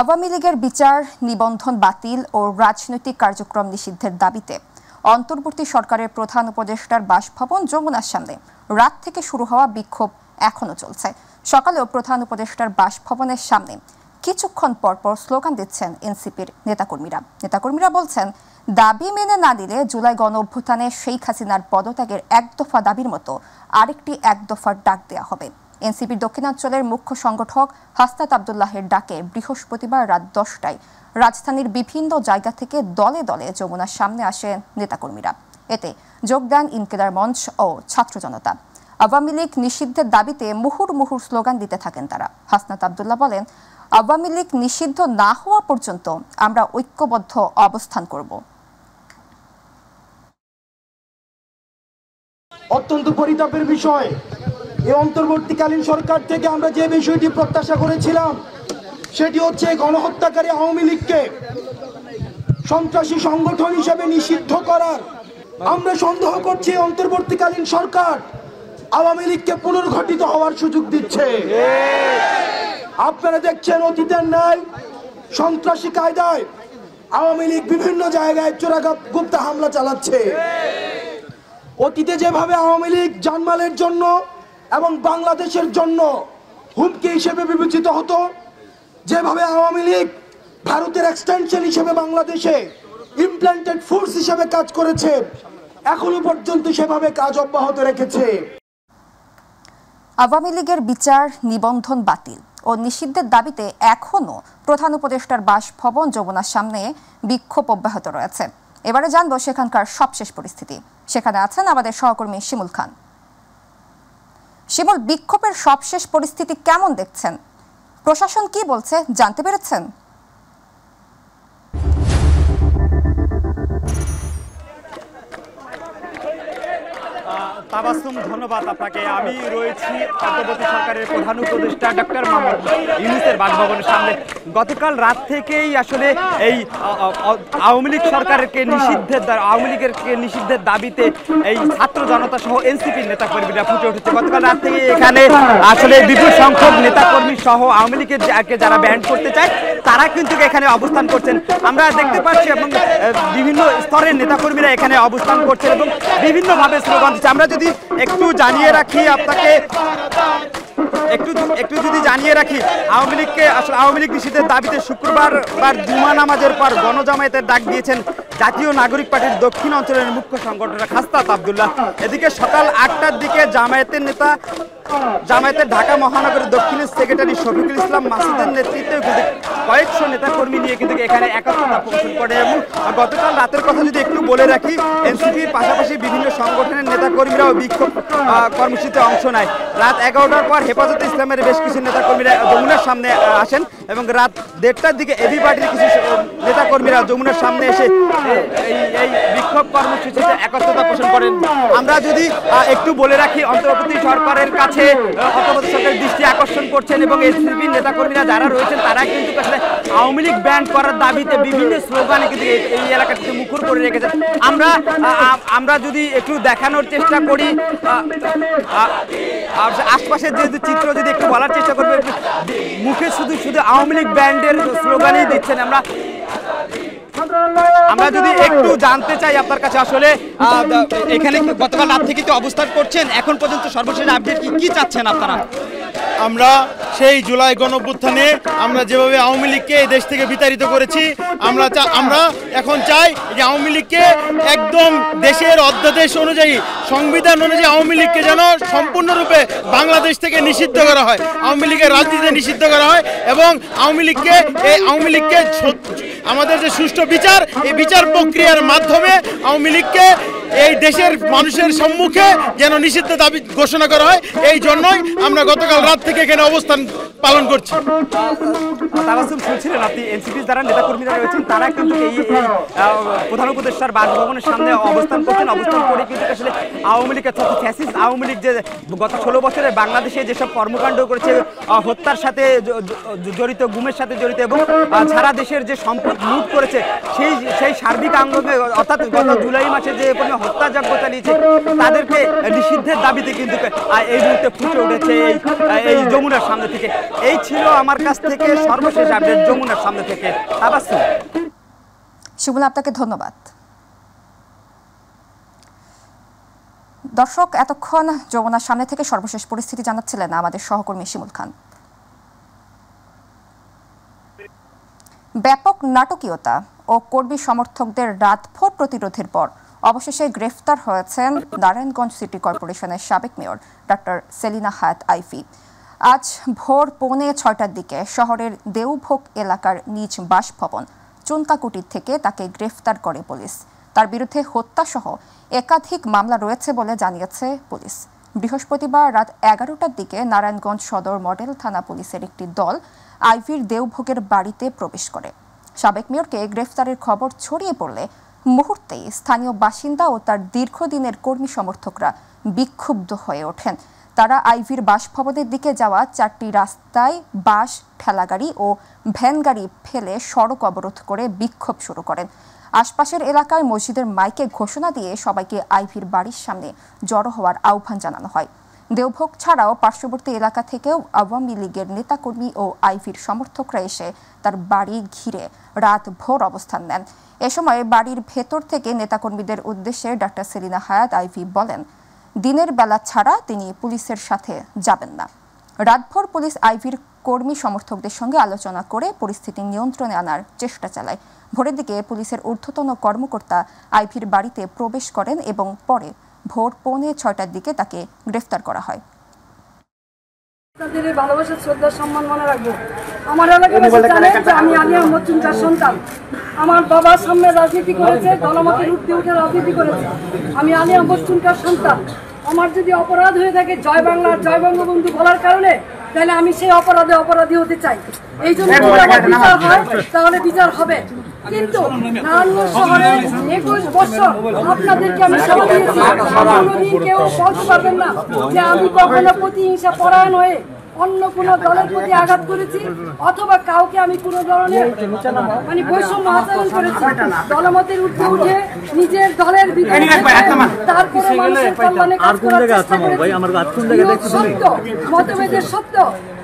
আওয়ামী লীগের বিচার, নিবন্ধন বাতিল ও রাজনৈতিক কার্যক্রম নিষিদ্ধের দাবিতে অন্তর্বর্তী সরকারের প্রধান উপদেষ্টার বাসভবন যমুনার সামনে রাত থেকে শুরু হওয়া বিক্ষোভ এখনো চলছে। সকালেও প্রধান উপদেষ্টার বাসভবনের সামনে কিছুক্ষণ পরপর স্লোগান দিচ্ছেন এনসিপির নেতাকর্মীরা বলছেন, দাবি মেনে না দিলে জুলাই গণ অভ্যুত্থানে শেখ হাসিনার পদত্যাগের এক দফা দাবির মতো আরেকটি এক দফার ডাক দেওয়া হবে। এনসিপির দক্ষিণাঞ্চলের মুখ্য সংগঠক হাসনাত আব্দুল্লাহের ডাকে বৃহস্পতিবার রাত 10টায় রাজধানীর বিভিন্ন জায়গা থেকে দলে দলে যমুনার সামনে আসেন নেতাকর্মীরা। এতে যোগ দেন ইনকিলার মঞ্চ ও ছাত্র জনতা। আওয়ামী লীগ নিষিদ্ধের দাবিতে মুহুর্মুহুর স্লোগান দিতে থাকেন তারা। হাসনাত আব্দুল্লাহ বলেন, আওয়ামী লীগ নিষিদ্ধ না হওয়া পর্যন্ত আমরা ঐক্যবদ্ধ অবস্থান করব। অত্যন্ত পরিতাপের বিষয়, এই অন্তর্বর্তীকালীন সরকার থেকে আমরা যে বিষয়টি প্রত্যাশা করেছিলাম সেটি হচ্ছে গণহত্যাকারী আওয়ামী লীগকে সন্ত্রাসী সংগঠন হিসেবে নিষিদ্ধ করার। আমরা সন্দেহ করছি অন্তর্বর্তীকালীন সরকার আওয়ামী লীগকে পুনর্গঠিত হওয়ার সুযোগ দিচ্ছে। আপনারা দেখছেন অতীতের ন্যায় সন্ত্রাসী কায়দায় আওয়ামী লীগ বিভিন্ন জায়গায় চোরাগুপ্তা হামলা চালাচ্ছে। অতীতে যেভাবে আওয়ামী লীগ জানমালের জন্য এবং বাংলাদেশের জন্য হুমকি হিসেবে বিবেচিত হতো, যেভাবে আওয়ামী লীগ ভারতের এক্সটেনশন হিসেবে বাংলাদেশে ইমপ্ল্যান্টেড ফোর্স হিসেবে কাজ করেছে, এখনো পর্যন্ত সেভাবে কাজ অব্যাহত রেখেছে। আওয়ামী লীগের বিচার, নিবন্ধন বাতিল ও নিষিদ্ধের দাবিতে এখনো প্রধান উপদেষ্টার বাসভবন যমুনার সামনে বিক্ষোভ অব্যাহত রয়েছে। এবারে জানবো সেখানকার সবশেষ পরিস্থিতি। সেখানে আছেন আমাদের সহকর্মী শিমুল খান। শিমুল, বিক্ষোভের সবশেষ পরিস্থিতি কেমন দেখছেন? প্রশাসন কি বলছে জানতে পেরেছেন? তাবাসসুম, ধন্যবাদ আপনাকে। আমি রয়েছি অন্তর্বর্তী সরকারের প্রধান উপদেষ্টা ডক্টর মোহাম্মদ ইউনূসের বাসভবনের সামনে। গতকাল রাত থেকেই আসলে এই আওয়ামী লীগ সরকারকে নিষিদ্ধের দাবিতে এই ছাত্র জনতা সহ এনসিপির নেতাকর্মীরা ফুটে উঠেছে। গতকাল রাত থেকে এখানে আসলে বিপুল সংখ্যক নেতাকর্মী সহ আওয়ামী লীগের যারা ব্যান্ড করতে চায় তারা কিন্তু এখানে অবস্থান করছেন আমরা দেখতে পাচ্ছি, এবং বিভিন্ন স্তরের নেতাকর্মীরা এখানে অবস্থান করছেন এবং বিভিন্নভাবে স্লোগান দিচ্ছে। আমরা যদি একটু জানিয়ে রাখি আপনাকে, একটু যদি জানিয়ে রাখি, আওয়ামী লীগ নিষিদ্ধের দাবিতে শুক্রবার জুমা নামাজের পর গণজামায়াতের ডাক দিয়েছেন জাতীয় নাগরিক পার্টির দক্ষিণ অঞ্চলের মুখ্য সংগঠক হাসনাত আব্দুল্লাহ। এদিকে সকাল 8টার দিকে জামায়াতের ঢাকা মহানগরের দক্ষিণের সেক্রেটারি শফিকুল ইসলাম মাসুদের নেতৃত্বে কয়েকশো নেতাকর্মী নিয়ে কিন্তু এখানে একত্রতা প্রদর্শন করে। এবং গতকাল রাতের কথা যদি একটু বলে রাখি, এনসিপির পাশাপাশি বিভিন্ন সংগঠনের নেতাকর্মীরাও বিক্ষোভ কর্মসূচিতে অংশ নেয়। রাত 11টার পর হেফাজতে ইসলামের বেশ কিছু নেতাকর্মীরা যমুনার সামনে আসেন এবং রাত 1:30টার দিকে এবি পার্টির কিছু নেতাকর্মীরা যমুনার সামনে এসে এই বিক্ষোভ কর্মসূচিতে একত্রতা পোষণ করেন। আমরা যদি একটু বলে রাখি, অন্তর্বর্তী সরকারের কাছে অন্তর্বর্তী সরকারের দৃষ্টি আকর্ষণ করছেন এবং এনসিপির নেতাকর্মীরা যারা রয়েছেন তারা কিন্তু আসলে আওয়ামী লীগ ব্যান্ড করার দাবিতে বিভিন্ন স্লোগানে কিন্তু এই এলাকাটিতে মুখর করে রেখেছেন। আমরা যদি একটু দেখানোর চেষ্টা করি, আশপাশের যে চিত্র যদি একটু বলার চেষ্টা করবে, মুখে শুধু আওয়ামী লীগ ব্যান্ডের স্লোগানই দিচ্ছেন। আমরা যদি একটু জানতে চাই আপনার কাছে, আসলে এখানে গতকাল রাত থেকে তো অবস্থান করছেন, এখন পর্যন্ত সর্বশেষ আপডেট কি চাচ্ছেন আপনারা? আমরা সেই জুলাই গণঅভ্যুত্থানে আমরা যেভাবে আওয়ামী লীগকে এই দেশ থেকে বিতাড়িত করেছি, আমরা এখন চাই যে আওয়ামী লীগকে একদম দেশের অধ্যাদেশ অনুযায়ী, সংবিধান অনুযায়ী আওয়ামী লীগকে যেন সম্পূর্ণরূপে বাংলাদেশ থেকে নিষিদ্ধ করা হয়, আওয়ামী লীগের রাজনীতিতে নিষিদ্ধ করা হয় এবং আওয়ামী লীগকে আমাদের যে সুষ্ঠু বিচার, এই বিচার প্রক্রিয়ার মাধ্যমে আওয়ামী লীগকে এই দেশের মানুষের সম্মুখে যেন নিষিদ্ধ দাবি ঘোষণা করা হয়। এই জন্যই আমরা গতকাল রাত থেকে এখানে অবস্থান পালন করছি। তাবাসসুম, শুনছিলেন আপনি, এনসিপির যারা নেতাকর্মীরা রয়েছেন তারা কিন্তু এই প্রধান উপদেষ্টার বাসভবনের সামনে অবস্থান করছেন। অবস্থান করে কিন্তু আসলে আওয়ামী লীগ ফ্যাসিস্ট আওয়ামী লীগ যে গত 16 বছরে বাংলাদেশে যেসব কর্মকাণ্ড করেছে, হত্যার সাথে জড়িত, গুমের সাথে জড়িত এবং সারা দেশের যে সম্পদ লুট করেছে, সেই সার্বিক আন্দোলনে, অর্থাৎ গত জুলাই মাসে যে হত্যাযজ্ঞ চালিয়েছে তাদেরকে নিষিদ্ধের দাবিতে কিন্তু এই মুহূর্তে ফুটে উঠেছে এই যমুনার সামনে থেকে। এই ছিল আমার কাছ থেকে সর্বশেষ আপডেট যমুনার সামনে থেকে। তাবাসসুম। শিমুল, আপনাকে ধন্যবাদ। দর্শক, এতক্ষণ যমুনার সামনে থেকে সর্বশেষ পরিস্থিতি জানাচ্ছিলেন আমাদের সহকর্মী শিমুল খান। ব্যাপক নাটকীয়তা ও কর্মী সমর্থকদের রাতভর প্রতিরোধের পর অবশেষে গ্রেফতার হয়েছেন নারায়ণগঞ্জ সিটি কর্পোরেশনের সাবেক মেয়র ডক্টর সেলিনা হায়াত আইভি। আজ ভোর 5:45টার দিকে শহরের দেওভোগ এলাকার নিজ বাসভবন চুনকাকুটির থেকে তাকে গ্রেফতার করে পুলিশ। তার বিরুদ্ধে হত্যাসহ একাধিক মামলা রয়েছে বলে জানিয়েছে পুলিশ। বৃহস্পতিবার রাত 11টার দিকে নারায়ণগঞ্জ সদর মডেল থানা পুলিশের একটি দল আইভির দেওভোগের বাড়িতে প্রবেশ করে। সাবেক মেয়রকে গ্রেফতারের খবর ছড়িয়ে পড়লে মুহূর্তেই স্থানীয় বাসিন্দা ও তার দীর্ঘদিনের কর্মী সমর্থকরা বিক্ষুব্ধ হয়ে ওঠেন। তারা আইভির বাসভবনের দিকে যাওয়া 4টি রাস্তায় বাস, ঠেলাগাড়ি ও ভ্যান গাড়ি ফেলে সড়ক অবরোধ করে বিক্ষোভ শুরু করেন। আশপাশের এলাকায় মসজিদের মাইকে ঘোষণা দিয়ে সবাইকে আইভির বাড়ির সামনে জড়ো হওয়ার আহ্বান জানানো হয়। দেওভোগ ছাড়াও পার্শ্ববর্তী এলাকা থেকেও আওয়ামী লীগের নেতাকর্মী ও আইভির সমর্থকরা এসে তার বাড়ি ঘিরে রাত ভোর অবস্থান নেন। এ সময় বাড়ির ভেতর থেকে নেতাকর্মীদের উদ্দেশ্যে ডক্টর সেলিনা হায়াত আইভি বলেন, দিনের বেলা ছাড়া তিনি পুলিশের সাথে যাবেন না। রাতভর পুলিশ আইভির কর্মী সমর্থকদের সঙ্গে আলোচনা করে পরিস্থিতি নিয়ন্ত্রণে আনার চেষ্টা চালায়। ভোরের দিকে পুলিশের ঊর্ধ্বতন কর্মকর্তা আইভির বাড়িতে প্রবেশ করেন এবং পরে ভোর 5:45টার দিকে তাকে গ্রেফতার করা হয়। তাদের ভালোবাসা, শ্রদ্ধা, সম্মান মনে রাখবো। আমার এলাকাবাসী জানে যে আমি আলী আহমদ চুনকার সন্তান। আমার বাবা সামনে রাজনীতি করেছে, দলমতের ঊর্ধ্বে উঠে রাজনীতি করেছে। আমি আলী আহমদ চুনকার সন্তান। আমার যদি অপরাধ হয়ে থাকে জয় বাংলার, জয় বঙ্গবন্ধু বলার কারণে, তাহলে আমি সেই অপরাধী হতে চাই। এই জন্য যদি আমার বিচার হয় তাহলে বিচার হবে। কিন্তু নারায়ণগঞ্জ শহরে 21 বছর আপনাদেরকে আমি সেবা দিয়েছি। কোনোদিন কেউ বলতে পারবেন না যে আমি কখনো প্রতিহিংসা পরায়ণ হয়ে অন্য কোনো দলের প্রতি আঘাত করেছি অথবা কাউকে আমি কোনো ধরনের বৈষম্য আচরণ করেছি। দলমতের ঊর্ধ্বে উঠে নিজের দলের তারপরে মানুষের কল্যাণে কাজ করার চেষ্টা করেছি। সত্য, মতভেদের সত্য,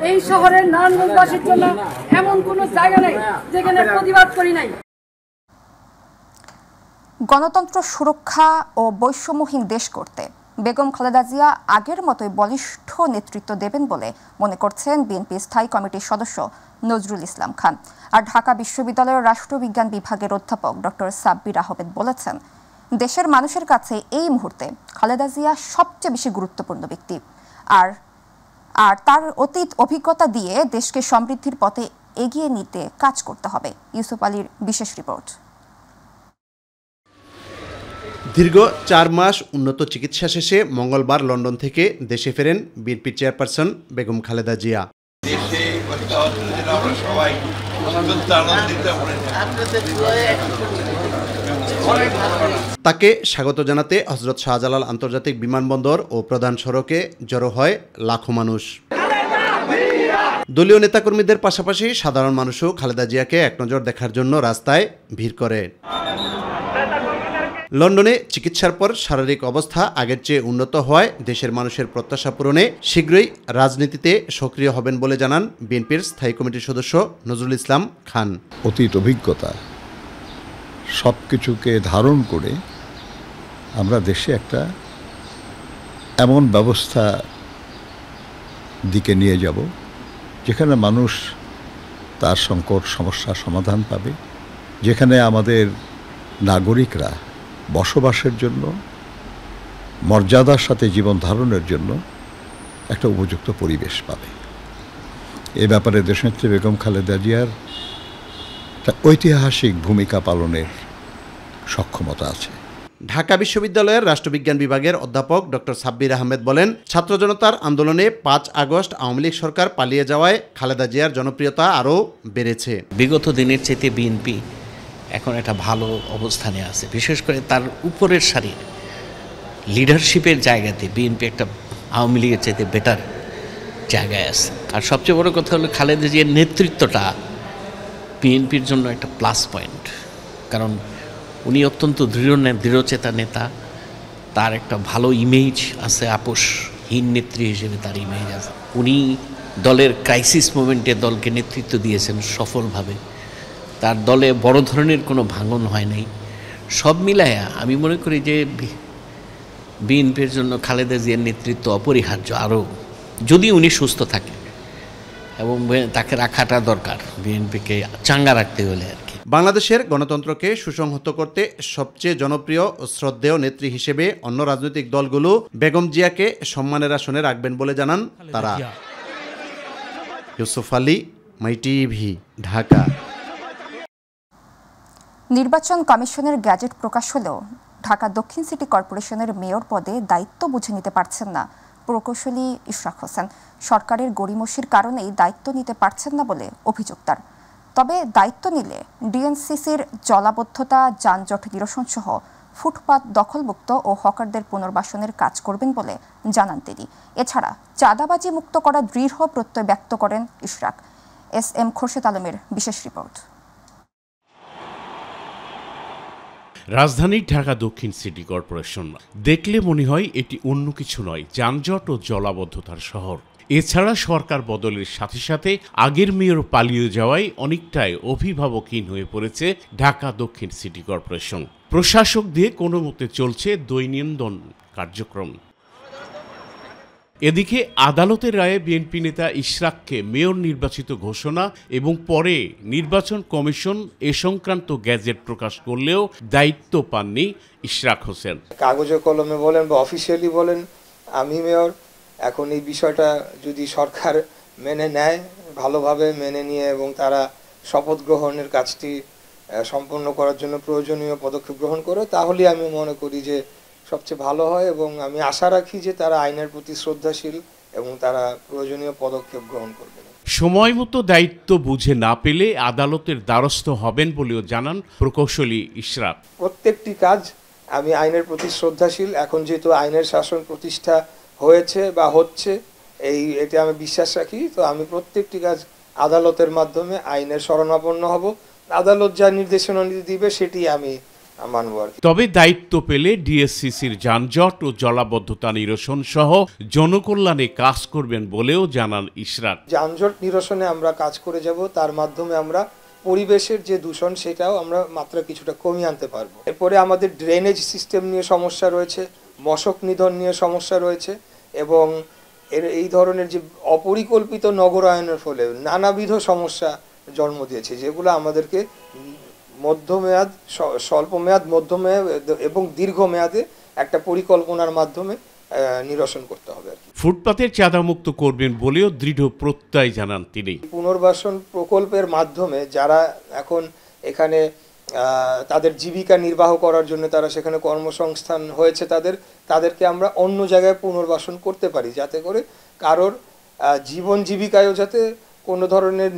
এই শহরের নারায়ণগঞ্জবাসীর জন্য এমন কোনো জায়গা নেই যেখানে প্রতিবাদ করি নাই। গণতন্ত্র সুরক্ষা ও বৈষম্যহীন দেশ করতে বেগম খালেদা জিয়া আগের মতোই বলিষ্ঠ নেতৃত্ব দেবেন বলে মনে করছেন বিএনপি স্থায়ী কমিটির সদস্য নজরুল ইসলাম খান। আর ঢাকা বিশ্ববিদ্যালয়ের রাষ্ট্রবিজ্ঞান বিভাগের অধ্যাপক ডক্টর সাব্বির আহমেদ বলেছেন, দেশের মানুষের কাছে এই মুহূর্তে খালেদা জিয়া সবচেয়ে বেশি গুরুত্বপূর্ণ ব্যক্তি। আর তার অতীত অভিজ্ঞতা দিয়ে দেশকে সমৃদ্ধির পথে এগিয়ে নিতে কাজ করতে হবে। ইউসুফ আলীর বিশেষ রিপোর্ট। দীর্ঘ 4 মাস উন্নত চিকিৎসা শেষে মঙ্গলবার লন্ডন থেকে দেশে ফেরেন বিএনপি চেয়ারপারসন বেগম খালেদা জিয়া। তাকে স্বাগত জানাতে হযরত শাহজালাল আন্তর্জাতিক বিমানবন্দর ও প্রধান সড়কে জড়ো হয় লাখো মানুষ। দলীয় নেতাকর্মীদের পাশাপাশি সাধারণ মানুষও খালেদা জিয়াকে এক নজর দেখার জন্য রাস্তায় ভিড় করে। লন্ডনে চিকিৎসার পর শারীরিক অবস্থা আগের চেয়ে উন্নত হওয়ায় দেশের মানুষের প্রত্যাশা পূরণে শীঘ্রই রাজনীতিতে সক্রিয় হবেন বলে জানান বিএনপির স্থায়ী কমিটির সদস্য নজরুল ইসলাম খান। অতীত অভিজ্ঞতা সব কিছুকে ধারণ করে আমরা দেশে একটা এমন ব্যবস্থা দিকে নিয়ে যাব যেখানে মানুষ তার সংকট সমস্যার সমাধান পাবে, যেখানে আমাদের নাগরিকরা বসবাসের জন্য, মর্যাদার সাথে জীবন ধারণের জন্য একটা উপযুক্ত পরিবেশ পাবে। এ ব্যাপারে দেশনেত্রী বেগম খালেদা জিয়ার একটা ঐতিহাসিক ভূমিকা পালনের সক্ষমতা আছে। ঢাকা বিশ্ববিদ্যালয়ের রাষ্ট্রবিজ্ঞান বিভাগের অধ্যাপক ডক্টর সাব্বির আহমেদ বলেন, ছাত্র জনতার আন্দোলনে 5 আগস্ট আওয়ামী লীগ সরকার পালিয়ে যাওয়ায় খালেদা জিয়ার জনপ্রিয়তা আরও বেড়েছে। বিগত দিনের চেয়ে বিএনপি এখন একটা ভালো অবস্থানে আছে, বিশেষ করে তার উপরের সারির লিডারশিপের জায়গাতে বিএনপি একটা আওয়ামী লীগের চাইতে বেটার জায়গায় আছে। আর সবচেয়ে বড় কথা হলো খালেদা জিয়ার নেতৃত্বটা বিএনপির জন্য একটা প্লাস পয়েন্ট, কারণ উনি অত্যন্ত দৃঢ়চেতা নেতা, তার একটা ভালো ইমেজ আছে, আপোষহীন নেত্রী হিসেবে তার ইমেজ আছে। উনি দলের ক্রাইসিস মোমেন্টে দলকে নেতৃত্ব দিয়েছেন সফলভাবে, তার দলে বড় ধরনের কোনো ভাঙন হয় নাই। সব মিলায়া আমি মনে করি যে বিএনপির জন্য খালেদা জিয়ার নেতৃত্ব অপরিহার্য, আরও যদি উনি সুস্থ থাকে, এবং তাকে রাখাটা দরকার বিএনপিকে চাঙ্গা রাখতে হলে আর কি। বাংলাদেশের গণতন্ত্রকে সুসংহত করতে সবচেয়ে জনপ্রিয় ও শ্রদ্ধেয় নেত্রী হিসেবে অন্য রাজনৈতিক দলগুলো বেগম জিয়াকে সম্মানের আসনে রাখবেন বলে জানান তারা। ইউসুফ আলী, মাই টিভি, ঢাকা। নির্বাচন কমিশনের গ্যাজেট প্রকাশ হলেও ঢাকা দক্ষিণ সিটি কর্পোরেশনের মেয়র পদে দায়িত্ব বুঝে নিতে পারছেন না প্রকৌশলী ইশরাক হোসেন। সরকারের গড়িমসির কারণেই দায়িত্ব নিতে পারছেন না বলে অভিযোগ তার। তবে দায়িত্ব নিলে ডিএনসিসির জলাবদ্ধতা, যানজট নিরসন সহ ফুটপাত দখলমুক্ত ও হকারদের পুনর্বাসনের কাজ করবেন বলে জানান তিনি। এছাড়া চাঁদাবাজি মুক্ত করা দৃঢ় প্রত্যয় ব্যক্ত করেন ইশরাক। এস.এম. খোরশেদ আলমের বিশেষ রিপোর্ট। রাজধানীর ঢাকা দক্ষিণ সিটি কর্পোরেশন দেখলে মনে হয় এটি অন্য কিছু নয়, যানজট ও জলাবদ্ধতার শহর। এছাড়া সরকার বদলের সাথে সাথে আগের মেয়র পালিয়ে যাওয়ায় অনেকটাই অভিভাবকহীন হয়ে পড়েছে ঢাকা দক্ষিণ সিটি কর্পোরেশন। প্রশাসক দিয়ে কোনো মতে চলছে দৈনন্দিন কার্যক্রম। এদিকে আদালতের রায়ে বিএনপি নেতা ইশরাককে মেয়র নির্বাচিত ঘোষণা এবং পরে নির্বাচন কমিশন এ সংক্রান্ত গ্যাজেট প্রকাশ করলেও দায়িত্ব পাননি ইশরাক হোসেন। কাগজে কলমে বলেন বা অফিসিয়ালি বলেন আমি মেয়র, এখন এই বিষয়টা যদি সরকার মেনে নেয়, ভালোভাবে মেনে নিয়ে এবং তারা শপথ গ্রহণের কাজটি সম্পন্ন করার জন্য প্রয়োজনীয় পদক্ষেপ গ্রহণ করে, তাহলে আমি মনে করি যে সবচেয়ে ভালো হয়। এবং আমি আশা রাখি যে তারা আইনের প্রতি শ্রদ্ধাশীল এবং তারা প্রয়োজনীয় পদক্ষেপ গ্রহণ করবে। সময় মতো দায়িত্ব বুঝে না পেলে আদালতের দ্বারস্থ হবেন বলেও জানান প্রকৌশলী ইশরাক। প্রত্যেকটি কাজ আমি আইনের প্রতি শ্রদ্ধাশীল। এখন যেহেতু আইনের শাসন প্রতিষ্ঠা হয়েছে বা হচ্ছে, এটা আমি বিশ্বাস রাখি, তো আমি প্রত্যেকটি কাজ আদালতের মাধ্যমে আইনের শরণাপন্ন হব। আদালত যা নির্দেশনা দিবে সেটি আমি মানব। তবে দায়িত্ব পেলে ডিএসসিসির যানজট ও জলাবদ্ধতা নিরসন সহ জনকল্যাণে কাজ করবেন বলেও জানান ইশরাক। যানজট নিরসনে আমরা কাজ করে যাব, তার মাধ্যমে আমরা পরিবেশের যে দূষণ সেটাও আমরা মাত্রা কিছুটা কমিয়ে আনতে পারবো। এরপরে আমাদের ড্রেনেজ সিস্টেম নিয়ে সমস্যা রয়েছে, মশক নিধন নিয়ে সমস্যা রয়েছে, এবং এই ধরনের যে অপরিকল্পিত নগরায়নের ফলে নানাবিধ সমস্যা জন্ম দিয়েছে, যেগুলো আমাদেরকে মধ্যমেয়াদ, স্বল্পমেয়াদ, মধ্যমেয়াদ এবং দীর্ঘমেয়াদে একটা পরিকল্পনার মাধ্যমে নিরসন করতে হবে। ফুটপাতের চাঁদামুক্ত করবেন বলেও দৃঢ় প্রত্যয় জানান তিনি। পুনর্বাসন প্রকল্পের মাধ্যমে যারা এখন এখানে তাদের জীবিকা নির্বাহ করার জন্য তারা সেখানে কর্মসংস্থান হয়েছে, তাদেরকে আমরা অন্য জায়গায় পুনর্বাসন করতে পারি, যাতে করে কারোর জীবন জীবিকায়ও যাতে কোনো ধরনের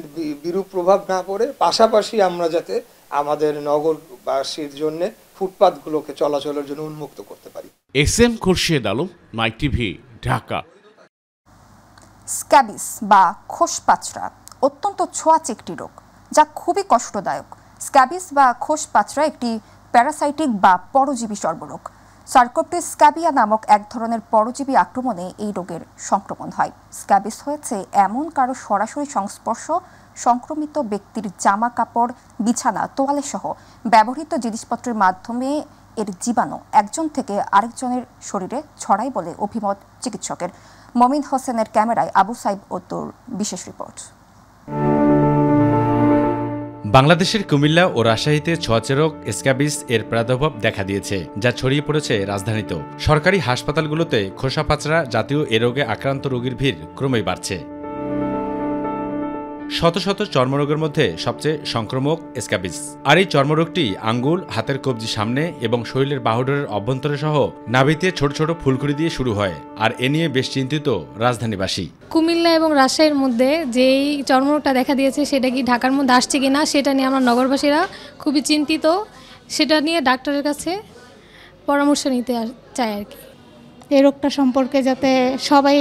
বিরূপ প্রভাব না পড়ে। পাশাপাশি আমরা যাতে আমাদের নগরবাসীর জন্য ফুটপাতগুলোকে চলাচলের জন্য উন্মুক্ত করতে পারি। এস.এম. খোরশেদ আলম, মাই টিভি, ঢাকা। স্ক্যাবিস বা খোসপাচড়া অত্যন্ত ছোঁয়াচে একটি রোগ যা খুবই কষ্টদায়ক। স্ক্যাবিস বা খোসপাচড়া একটি প্যারাসাইটিক বা পরজীবী সর্বরোগ। সার্কোপ্টিস স্ক্যাবিয়া নামক এক ধরনের পরজীবী আক্রমণে এই রোগের সংক্রমণ হয়। স্ক্যাবিস হয়েছে এমন কারো সরাসরি সংস্পর্শ, সংক্রমিত ব্যক্তির জামা কাপড়, বিছানা, তোয়ালে সহ ব্যবহৃত জিনিসপত্রের মাধ্যমে এর জীবাণু একজন থেকে আরেকজনের শরীরে ছড়ায় বলে অভিমত চিকিৎসকের। মমিন হোসেনের ক্যামেরায় আবু সাইব ওতুর বিশেষ রিপোর্ট। বাংলাদেশের কুমিল্লা ও রাজশাহীতে ছোঁয়াচে রোগ স্ক্যাবিস এর প্রাদুর্ভাব দেখা দিয়েছে, যা ছড়িয়ে পড়েছে রাজধানীতেও। সরকারি হাসপাতালগুলোতে খোসাপাচড়া জাতীয় এ রোগে আক্রান্ত রোগীর ভিড় ক্রমেই বাড়ছে। শত শত চর্মরোগের মধ্যে সবচেয়ে সংক্রামক স্ক্যাবিস। আর এই চর্মরোগটি আঙ্গুল, হাতের কবজি সামনে এবং শরীরের বাহুডোরের অভ্যন্তরে সহ নাভিতে ছোট ছোট ফুলকুড়ি দিয়ে শুরু হয়। আর এ নিয়ে বেশ চিন্তিত রাজধানীবাসী। কুমিল্লা এবং রাজশাহীর মধ্যে যেই চর্মরোগটা দেখা দিয়েছে সেটা কি ঢাকার মধ্যে আসছে কিনা সেটা নিয়ে আমরা নগরবাসীরা খুবই চিন্তিত। সেটা নিয়ে ডাক্তারের কাছে পরামর্শ নিতে চাই আর কি। এই রোগটা সম্পর্কে যাতে সবাই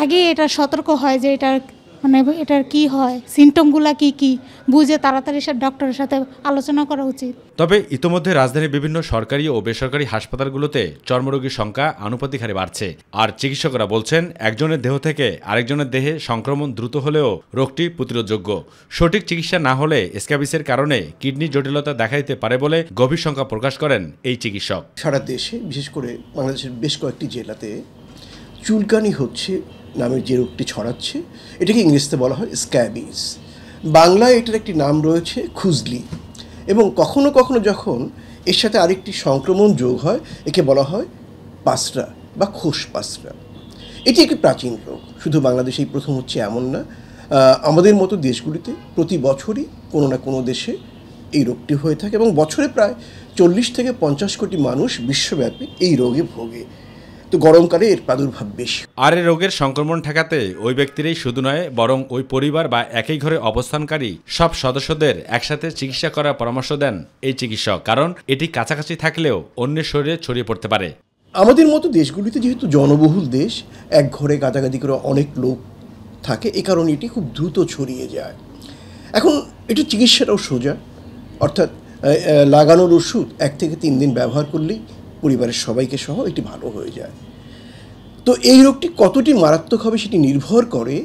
আগে এটা সতর্ক হয় যে এটার মানে এটার কি হয়, সিমটমগুলো কি কি বুঝে তাড়াতাড়ি ডক্টরের সাথে আলোচনা করা উচিত। তবে ইতোমধ্যে রাজধানীর বিভিন্ন সরকারি ও বেসরকারি হাসপাতালগুলোতে চর্মরোগীর সংখ্যা আনুপাতিক হারে বাড়ছে। আর চিকিৎসকরা বলছেন, একজনের দেহ থেকে আরেকজনের দেহে সংক্রমণ দ্রুত হলেও রোগটি প্রতিরোধযোগ্য। সঠিক চিকিৎসা না হলে স্ক্যাবিসের কারণে কিডনি জটিলতা দেখা দিতে পারে বলে গভীর শঙ্কা প্রকাশ করেন এই চিকিৎসক। সারা দেশে, বিশেষ করে বাংলাদেশের বেশ কয়েকটি জেলাতে চুলকানি হচ্ছে নামের যে রোগটি ছড়াচ্ছে, এটাকে ইংরেজিতে বলা হয় স্ক্যাবিস। বাংলায় এটার একটি নাম রয়েছে খুজলি, এবং কখনো কখনো যখন এর সাথে আরেকটি সংক্রমণ যোগ হয় একে বলা হয় পাসরা বা খোস পাসরা। এটি একটি প্রাচীন রোগ, শুধু বাংলাদেশেই প্রথম হচ্ছে এমন না, আমাদের মতো দেশগুলিতে প্রতি বছরই কোনো না কোনো দেশে এই রোগটি হয়ে থাকে এবং বছরে প্রায় 40 থেকে 50 কোটি মানুষ বিশ্বব্যাপী এই রোগে ভোগে। তো গরমকালে এর প্রাদুর্ভাব বেশি। আর এই রোগের সংক্রমণ ঠেকাতে ওই ব্যক্তিরই শুধু নয়, বরং ওই পরিবার বা একই ঘরে অবস্থানকারী সব সদস্যদের একসাথে চিকিৎসা করার পরামর্শ দেন এই চিকিৎসক, কারণ এটি কাছাকাছি থাকলেও অন্যের শরীরে ছড়িয়ে পড়তে পারে। আমাদের মতো দেশগুলিতে যেহেতু জনবহুল দেশ, এক ঘরে গাদাগাদি করে অনেক লোক থাকে, এ কারণে এটি খুব দ্রুত ছড়িয়ে যায়। এখন এটি চিকিৎসাটাও সোজা, অর্থাৎ লাগানোর ওষুধ 1 থেকে 3 দিন ব্যবহার করলেই পরিবারের সবাইকে সহ এটি ভালো হয়ে যায়। তো এই রোগটি কতটি মারাত্মক হবে সেটি নির্ভর করে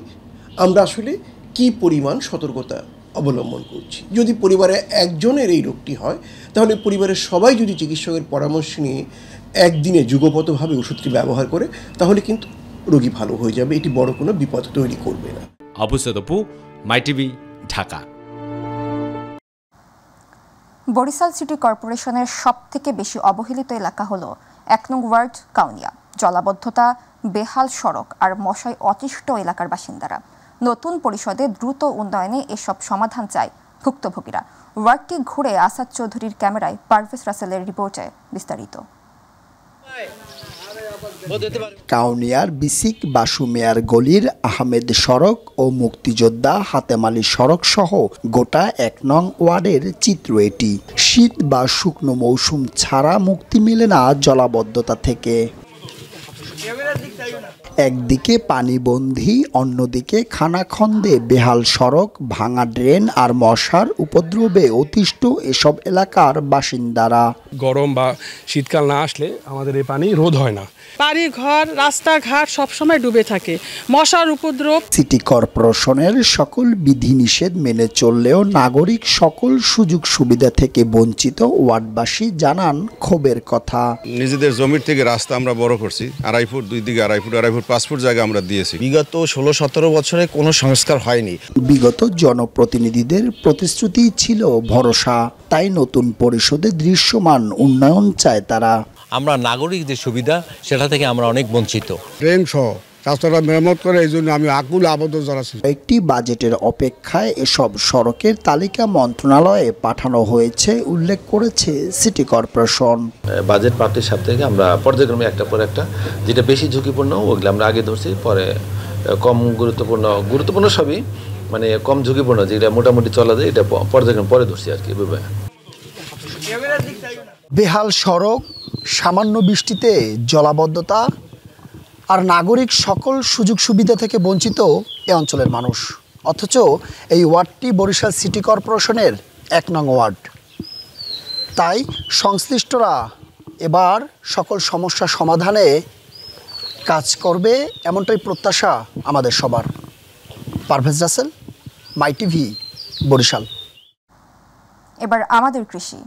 আমরা আসলে কি পরিমাণ সতর্কতা অবলম্বন করছি। যদি পরিবারে একজনের এই রোগটি হয়, তাহলে পরিবারের সবাই যদি চিকিৎসকের পরামর্শ নিয়ে একদিনে যুগপতভাবে ওষুধটি ব্যবহার করে, তাহলে কিন্তু রোগী ভালো হয়ে যাবে, এটি বড় কোনো বিপদ তৈরি করবে না। আবু সাইদ অপু, মাই টিভি, ঢাকা। বরিশাল সিটি কর্পোরেশনের সবথেকে বেশি অবহেলিত এলাকা হলো 1 নং ওয়ার্ড কাউনিয়া। জলাবদ্ধতা, বেহাল সড়ক আর মশায় অতিষ্ঠ এলাকার বাসিন্দারা। নতুন পরিষদে দ্রুত উন্নয়নে এসব সমাধান চায় ভুক্তভোগীরা। ওয়ার্ডটি ঘুরে আসাদ চৌধুরীর ক্যামেরায় পারভেজ রাসেলের রিপোর্টে বিস্তারিত। কাউনিয়ার বিসিক বাসু মেয়ার গলির আহমেদ সড়ক ও মুক্তিযোদ্ধা হাতেমালি সড়ক সহ গোটা 1 নং ওয়ার্ডের চিত্র এটি। শীত বা শুকনো মৌসুম ছাড়া মুক্তি মেলে না জলাবদ্ধতা থেকে। একদিকে পানিবন্ধী, অন্যদিকে খানাখন্দে বেহাল সড়ক, ভাঙা ড্রেন আর মশার উপদ্রবে অতিষ্ঠ এসব এলাকার বাসিন্দারা। গরম বা শীতকাল না আসলে আমাদের এই পানি রোধ হয় না। বাড়ি ঘর, রাস্তাঘাট সবসময় ডুবে থাকে, মশার উপদ্রব। সিটি কর্পোরেশনের সকল বিধিনিষেধ মেনে চললেও নাগরিক সকল সুযোগ সুবিধা থেকে বঞ্চিত ওয়ার্ডবাসী জানান ক্ষোভের কথা। নিজেদের জমির থেকে রাস্তা আমরা বড় করছি, 2.5 ফুট, 2 দিকে 2.5 ফুট, 2.5 ফুট, 5 ফুট জায়গা আমরা দিয়েছি। বিগত 16-17 বছরে কোনো সংস্কার হয়নি। বিগত জনপ্রতিনিধিদের প্রতিশ্রুতি ছিল ভরসা, তাই নতুন পরিষদে দৃশ্যমান উন্নয়ন চায় তারা। আমরা নাগরিকদের সুবিধা সেটা থেকে আমরা অনেক বঞ্চিত। ট্রেন সহ রাস্তাটা মেরামত করে এই জন্য আমি আকুল আবেদন জানাচ্ছি। একটি বাজেটের অপেক্ষায় এসব সড়কের তালিকা মন্ত্রণালয়ে পাঠানো হয়েছে উল্লেখ করেছে সিটি কর্পোরেশন। বাজেট প্রাপ্তির সাথে থেকে আমরা পর্যায়ক্রমে একটা পর একটা, যেটা বেশি ঝুঁকিপূর্ণ ওগুলো আমরা আগে ধরছি, পরে কম গুরুত্বপূর্ণ সবই মানে কম ঝুঁকিপূর্ণ যেটা মোটামুটি চলা যায় এটা পর্যায়ক্রমে পরে ধরছি আর কি। বেহাল সড়ক, সামান্য বৃষ্টিতে জলাবদ্ধতা আর নাগরিক সকল সুযোগ সুবিধা থেকে বঞ্চিত এ অঞ্চলের মানুষ। অথচ এই ওয়ার্ডটি বরিশাল সিটি কর্পোরেশনের 1 নং ওয়ার্ড। তাই সংশ্লিষ্টরা এবার সকল সমস্যা সমাধানে কাজ করবে, এমনটাই প্রত্যাশা আমাদের সবার। পারভেজ রাসেল, মাই টিভি, বরিশাল। এবার আমাদের কৃষি।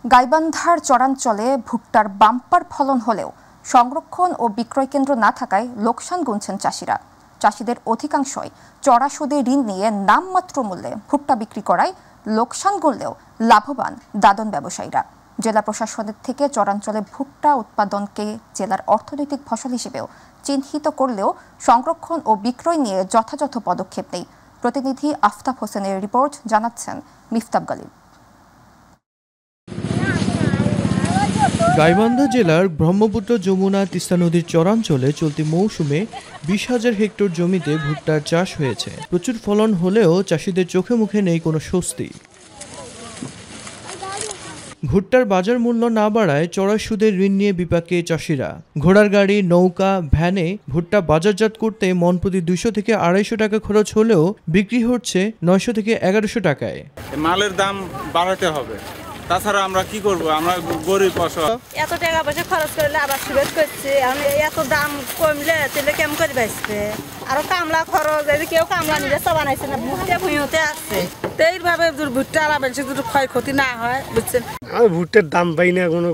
গাইবান্ধার চরাঞ্চলে ভুট্টার বাম্পার ফলন হলেও সংরক্ষণ ও বিক্রয় কেন্দ্র না থাকায় লোকসান গুনছেন চাষিরা। চাষিদের অধিকাংশই চড়া সুদে ঋণ নিয়ে নামমাত্র মূল্যে ভুট্টা বিক্রি করায় লোকসান গুনলেও লাভবান দাদন ব্যবসায়ীরা। জেলা প্রশাসনের থেকে চরাঞ্চলে ভুট্টা উৎপাদনকে জেলার অর্থনৈতিক ফসল হিসেবেও চিহ্নিত করলেও সংরক্ষণ ও বিক্রয় নিয়ে যথাযথ পদক্ষেপ নেই। প্রতিনিধি আফতাব হোসেনের রিপোর্ট, জানাচ্ছেন মিফতাব গালিব। গাইবান্ধা জেলার ব্রহ্মপুত্র যমুনা তিস্তা নদীর চরাঞ্চলে চলতি মৌসুমে 20,000 হেক্টর জমিতে ভুট্টার চাষ হয়েছে। প্রচুর ফলন হলেও চাষিদের চোখে মুখে নেই কোনো স্বস্তি। ভুট্টার বাজার মূল্য না বাড়ায় চড়া সুদের ঋণ নিয়ে বিপাকে চাষিরা। ঘোড়ার গাড়ি, নৌকা, ভ্যানে ভুট্টা বাজারজাত করতে মন প্রতি 200 থেকে 250 টাকা খরচ হলেও বিক্রি হচ্ছে 900 থেকে 1100 টাকায়। মালের দাম বাড়াতে হবে, তাছাড়া আমরা কি করব? আমরা গরিব অসহায়। এত টাকা পয়সা খরচ করলে আবার সুদ করছে, এত দাম কমলে তাহলে কেমন করে বাঁচবে? আরো কামলা খরচ, কেউ কামলা নিজে সব বানাইছে না, ভুট্টা ভুঁইতে আসছে। তো এইভাবে ভুট্টা বেশি যদি ক্ষয়ক্ষতি না হয়, বুঝছেন? আমি ভুট্টার দাম পাই না কোনো,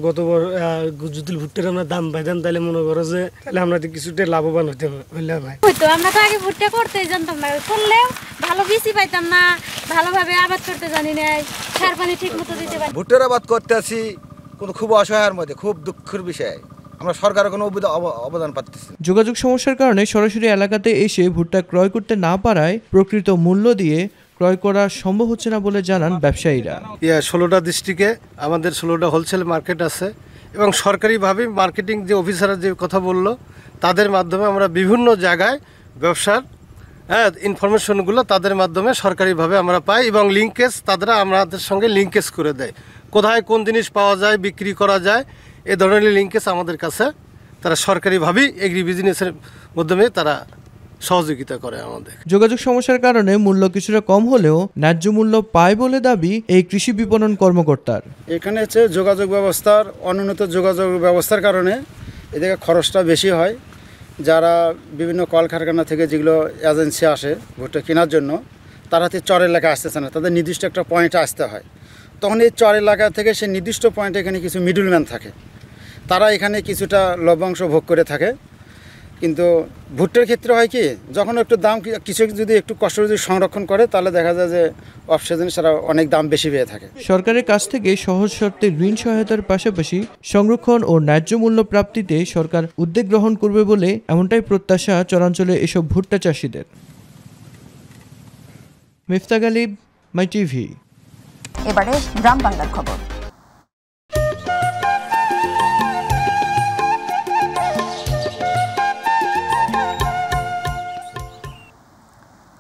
যদি ভুট্টার আমরা দাম পাইতাম তাহলে মনে করো যে তাহলে আমরা কিছুটা লাভবান হতে হইলাম। হয়তো আমরা তো আগে ভুট্টা করতে জানতাম না, করলেও ভালো বেশি পাইতাম না, ভালোভাবে আবাদ করতে জানি না, সার পানি ঠিক মতো দিতে পারি। ভুট্টার আবাদ করতে আসি কোনো খুব অসহায়ের মধ্যে, খুব দুঃখের বিষয়। আমরা সরকারের কোনো অবদান পাচ্ছি। যোগাযোগ সমস্যার কারণে সরাসরি এলাকাতে এসে ভুট্টা ক্রয় করতে না পারায় প্রকৃত মূল্য দিয়ে ক্রয় করা সম্ভব হচ্ছে না বলে জানান ব্যবসায়ীরা। 16টা ডিস্ট্রিক্টে আমাদের 16টা হোলসেল মার্কেট আছে এবং সরকারিভাবে মার্কেটিং যে অফিসাররা যে কথা বললো তাদের মাধ্যমে আমরা বিভিন্ন জায়গায় ব্যবসার ইনফরমেশনগুলো তাদের মাধ্যমে সরকারিভাবে আমরা পাই এবং লিঙ্কেজ তারা আমাদের সঙ্গে লিঙ্কেজ করে দেয়। কোথায় কোন জিনিস পাওয়া যায়, বিক্রি করা যায়, এ ধরনের লিঙ্কেজ আমাদের কাছে তারা সরকারিভাবেই এগ্রি বিজনেসের মাধ্যমে তারা সহযোগিতা করে আমাদের। যোগাযোগ সমস্যার কারণে মূল্য কিছুটা কম হলেও ন্যায্য মূল্য পায় বলে দাবি এই কৃষি বিপণন কর্মকর্তার। এখানে হচ্ছে যোগাযোগ ব্যবস্থার অনুন্নত যোগাযোগ ব্যবস্থার কারণে এদিকে খরচটা বেশি হয়। যারা বিভিন্ন কলকারখানা থেকে যেগুলো এজেন্সি আসে ভুট্টা কেনার জন্য, তারা চর এলাকায় আসতেছে না, তাদের নির্দিষ্ট একটা পয়েন্টে আসতে হয়। তখন এই চর এলাকা থেকে সে নির্দিষ্ট পয়েন্টে এখানে কিছু মিডলম্যান থাকে, তারা এখানে কিছুটা লভ্যাংশ ভোগ করে থাকে। কিন্তু ভুট্টার ক্ষেত্রে হয় কি, যখন একটু দাম কিছু যদি একটু কষ্ট যদি সংরক্ষণ করে তাহলে দেখা যায় যে অফ সিজনে সারা অনেক দাম বেশি পেয়ে থাকে। সরকারের কাছ থেকে সহজ শর্তে ঋণ সহায়তার পাশাপাশি সংরক্ষণ ও ন্যায্য মূল্য প্রাপ্তিতে সরকার উদ্যোগ গ্রহণ করবে বলে এমনটাই প্রত্যাশা চরাঞ্চলে এসব ভুট্টা চাষিদের। মিফতা গালিব, মাই টিভি। এবারে গ্রাম বাংলার খবর।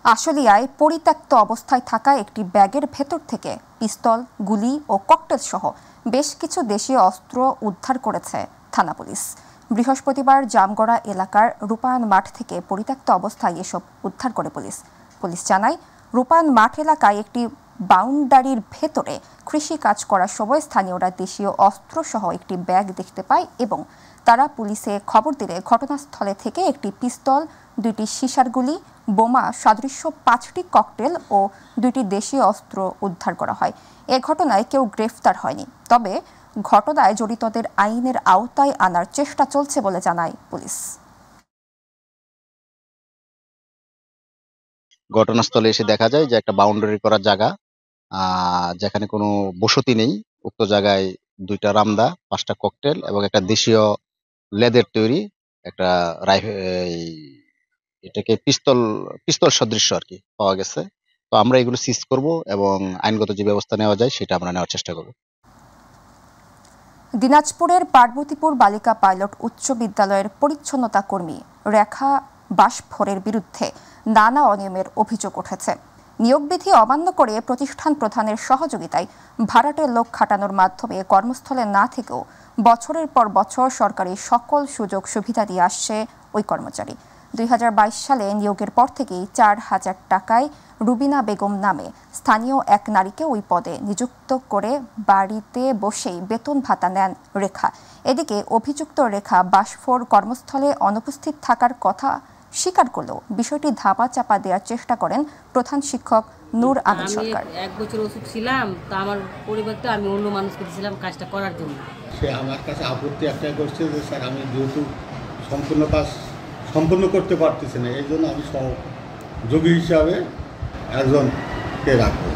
আশুলিয়ায় পরিত্যক্ত অবস্থায় থাকা একটি ব্যাগের ভেতর থেকে পিস্তল, গুলি ও ককটেল সহ বেশ কিছু দেশীয় অস্ত্র উদ্ধার করেছে থানা পুলিশ। বৃহস্পতিবার জামগড়া এলাকার রূপায়ণ মাঠ থেকে পরিত্যক্ত অবস্থায় এসব উদ্ধার করে পুলিশ। পুলিশ জানায়, রূপায়ণ মাঠ এলাকায় একটি বাউন্ডারির ভেতরে কৃষি কাজ করার সময় স্থানীয়রা দেশীয় অস্ত্র সহ একটি ব্যাগ দেখতে পায় এবং তারা পুলিশে খবর দিলে ঘটনাস্থলে থেকে একটি পিস্তল, 2টি সিসার গুলি, বোমা সদৃশ্য 5টি ককটেল ও 2টি দেশীয় অস্ত্র উদ্ধার করা হয়। এ ঘটনায় কেউ গ্রেফতার হয়নি, তবে ঘটনায় জড়িতদের আইনের আওতায় আনার চেষ্টা চলছে বলে জানায় পুলিশ। ঘটনাস্থলে এসে দেখা যায় যে একটা বাউন্ডারি করা জায়গা, যেখানে কোনো বসতি নেই। উক্ত জায়গায় 2টা রামদা, 5টা ককটেল এবং একটা দেশীয় লেদের তৈরি একটা এটাকে পিস্তল সদৃশ্য আর কি পাওয়া গেছে। তো আমরা এগুলো সিজ করব এবং আইনগত যে ব্যবস্থা নেওয়া যায় সেটা আমরা নেওয়ার চেষ্টা করব। দিনাজপুরের পার্বতীপুর বালিকা পাইলট উচ্চ বিদ্যালয়ের পরিচ্ছন্নতা কর্মী রেখা বাসফোরের বিরুদ্ধে নানা অনিয়মের অভিযোগ উঠেছে। নিয়োগবিধি অমান্য করে প্রতিষ্ঠান প্রধানের সহযোগিতায় ভাড়াটে লোক খাটানোর মাধ্যমে কর্মস্থলে না থেকেও বছরের পর বছর সরকারি সকল সুযোগ সুবিধা দিয়ে আসছে ওই কর্মচারী। 2022 সালে নিয়োগের পর থেকেই 4,000 টাকায় রুবিনা বেগম নামে স্থানীয় এক নারীকে ওই পদে নিযুক্ত করে বাড়িতে বসেই বেতন ভাতা নেন রেখা। এদিকে অভিযুক্ত রেখা বাসফোর কর্মস্থলে অনুপস্থিত থাকার কথা স্বীকার করলেও বিষয়টি ধাপা চাপা দেওয়ার চেষ্টা করেন প্রধান শিক্ষক নূর আমিন সরকার। 1 বছর অসুখ ছিলাম, তো আমার পরিবারটা আমি অন্য মানুষকে দিয়েছিলাম কাজটা করার জন্য। সে আমার কাছে আপত্তি একটাই করছে যে স্যার আমি যেহেতু সম্পূর্ণ কাজ সম্পূর্ণ করতে পারতেছি না, এই জন্য আমি সহযোগী হিসাবে একজনকে রাখবো।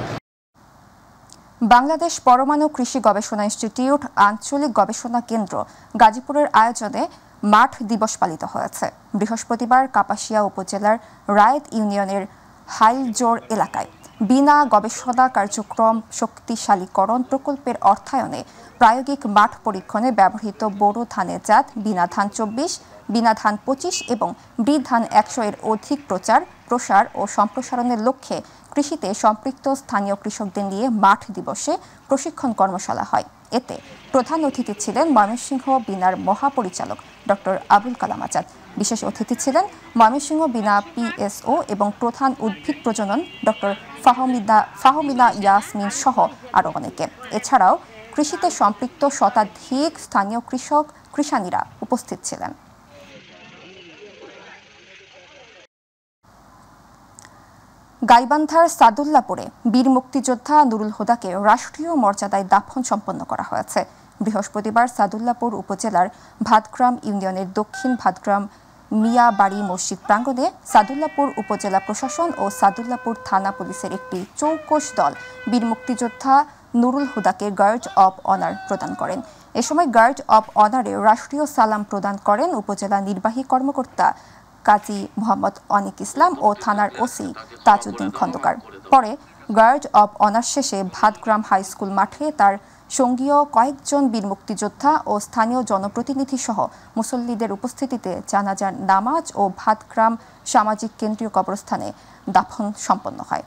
বাংলাদেশ পরমাণু কৃষি গবেষণা ইনস্টিটিউট আঞ্চলিক গবেষণা কেন্দ্র গাজীপুরের আয়োজনে মাঠ দিবস পালিত হয়েছে। বৃহস্পতিবার কাপাসিয়া উপজেলার রায়েত ইউনিয়নের হাইলজোর এলাকায় বিনা গবেষণা কার্যক্রম শক্তিশালীকরণ প্রকল্পের অর্থায়নে প্রায়োগিক মাঠ পরীক্ষণে ব্যবহৃত বোরো ধানের জাত বিনা ধান 24, বিনা ধান 25 এবং ব্রিড ধান 100 এর অধিক প্রসার ও সম্প্রসারণের লক্ষ্যে কৃষিতে সম্পৃক্ত স্থানীয় কৃষকদের নিয়ে মাঠ দিবসে প্রশিক্ষণ কর্মশালা হয়। এতে প্রধান অতিথি ছিলেন ময়মনসিংহ বিনার মহাপরিচালক ডক্টর আবুল কালাম আজাদ। বিশেষ অতিথি ছিলেন ময়মনসিংহ বিনা পিএসও এবং প্রধান উদ্ভিদ প্রজনন ডক্টর ফাহমিনা ইয়াসমিন সহ আরও অনেকে। এছাড়াও কৃষিতে সম্পৃক্ত শতাধিক স্থানীয় কৃষানীরা উপস্থিত ছিলেন। গাইবান্ধার সাদুল্লাপুরে বীর মুক্তিযোদ্ধা নুরুল হুদাকে রাষ্ট্রীয় মর্যাদায় দাফন সম্পন্ন করা হয়েছে। বৃহস্পতিবার সাদুল্লাপুর উপজেলার ভাতগ্রাম ইউনিয়নের দক্ষিণ ভাতগ্রাম মিয়াবাড়ি মসজিদ প্রাঙ্গণে সাদুল্লাপুর উপজেলা প্রশাসন ও সাদুল্লাপুর থানা পুলিশের একটি চৌকস দল বীর মুক্তিযোদ্ধা নুরুল হুদাকে গার্ড অব অনার প্রদান করেন। এ সময় গার্ড অব অনারে রাষ্ট্রীয় সালাম প্রদান করেন উপজেলা নির্বাহী কর্মকর্তা কাজী মোহাম্মদ অনিক ইসলাম ও থানার ওসি তাজউদ্দিন খন্দকার। পরে গার্ড অব অনার শেষে ভাতগ্রাম হাই স্কুল মাঠে তার সঙ্গীয় কয়েকজন বীর মুক্তিযোদ্ধা ও স্থানীয় জনপ্রতিনিধি সহ মুসল্লিদের উপস্থিতিতে জানাজার নামাজ ও ভাতগ্রাম সামাজিক কেন্দ্রীয় কবরস্থানে দাফন সম্পন্ন হয়।